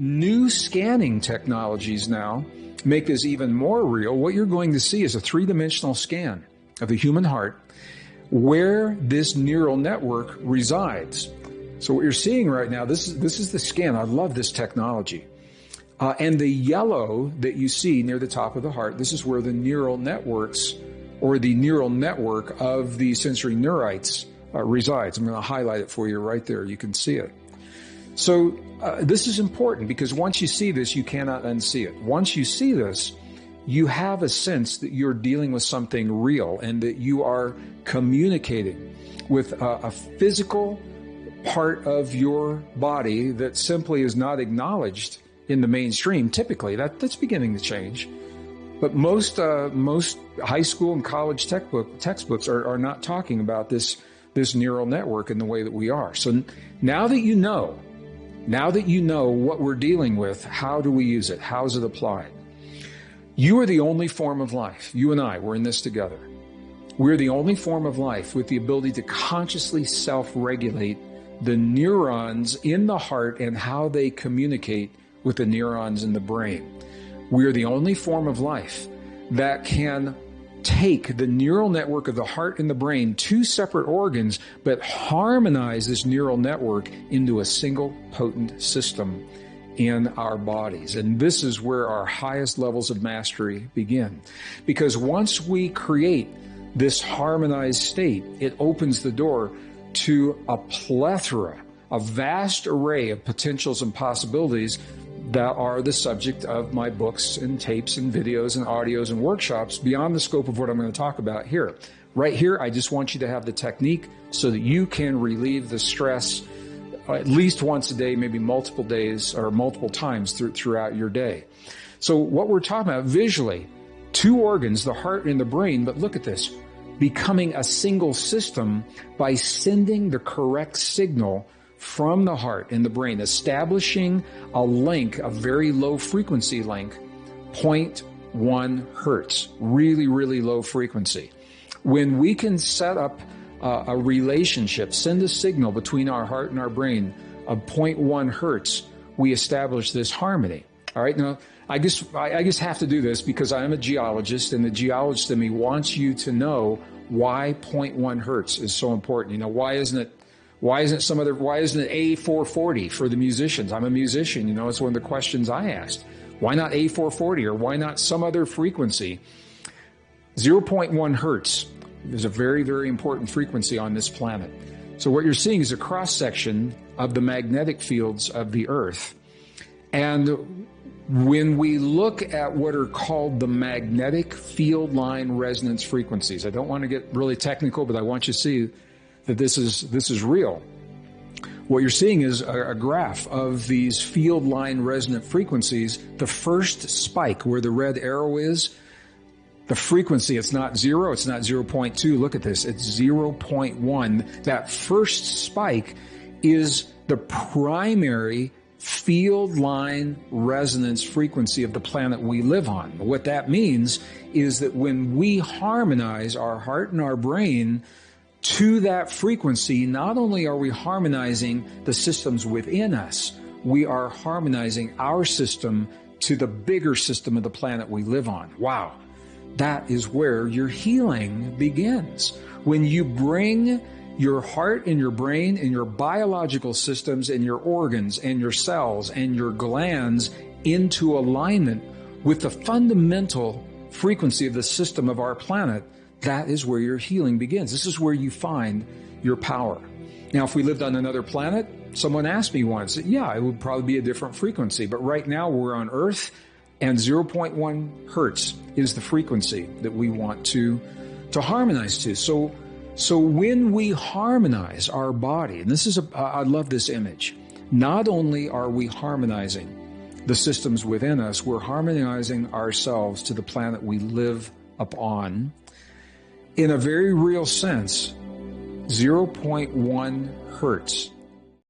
New scanning technologies now make this even more real. What you're going to see is a three-dimensional scan of the human heart where this neural network resides. So what you're seeing right now, this is the scan. I love this technology. And the yellow that you see near the top of the heart, this is where the neural networks or the neural network of the sensory neurites resides. I'm going to highlight it for you right there. You can see it. So this is important because once you see this, you cannot unsee it. Once you see this, you have a sense that you're dealing with something real and that you are communicating with a physical part of your body that simply is not acknowledged in the mainstream. Typically, that's beginning to change. But most high school and college textbooks are not talking about this neural network in the way that we are. So now that you know what we're dealing with, how do we use it? How is it applied? You are the only form of life. You and I, we're in this together. We're the only form of life with the ability to consciously self-regulate the neurons in the heart and how they communicate with the neurons in the brain. We are the only form of life that can take the neural network of the heart and the brain, two separate organs, but harmonize this neural network into a single potent system in our bodies. And this is where our highest levels of mastery begin. Because once we create this harmonized state, it opens the door to a plethora, a vast array of potentials and possibilities that are the subject of my books and tapes and videos and audios and workshops beyond the scope of what I'm going to talk about here. Right here, I just want you to have the technique so that you can relieve the stress at least once a day, maybe multiple days or multiple times throughout your day. So what we're talking about visually, two organs, the heart and the brain, but look at this, becoming a single system by sending the correct signal from the heart and the brain, establishing a link, a very low frequency link, 0.1 hertz, really, really low frequency. When we can set up a relationship, send a signal between our heart and our brain of 0.1 hertz, we establish this harmony. All right, now I just have to do this because I am a geologist, and the geologist in me wants you to know why 0.1 hertz is so important. You know, why isn't it A440 for the musicians? I'm a musician, you know, it's one of the questions I asked. Why not A440 or why not some other frequency? 0.1 hertz is a very, very important frequency on this planet. So what you're seeing is a cross-section of the magnetic fields of the Earth. And when we look at what are called the magnetic field line resonance frequencies, I don't want to get really technical, but I want you to see that this is real. What you're seeing is a graph of these field line resonant frequencies. The first spike where the red arrow is, the frequency, it's not 0, it's not 0.2. Look at this, it's 0.1. That first spike is the primary field line resonance frequency of the planet we live on. What that means is that when we harmonize our heart and our brain to that frequency, not only are we harmonizing the systems within us, we are harmonizing our system to the bigger system of the planet we live on. Wow. That is where your healing begins. When you bring your heart and your brain and your biological systems and your organs and your cells and your glands into alignment with the fundamental frequency of the system of our planet, that is where your healing begins. This is where you find your power. Now, if we lived on another planet, someone asked me once, yeah, it would probably be a different frequency. But right now we're on Earth, and 0.1 hertz is the frequency that we want to harmonize to. So when we harmonize our body, and this is I love this image. Not only are we harmonizing the systems within us, we're harmonizing ourselves to the planet we live upon. In a very real sense, 0.1 hertz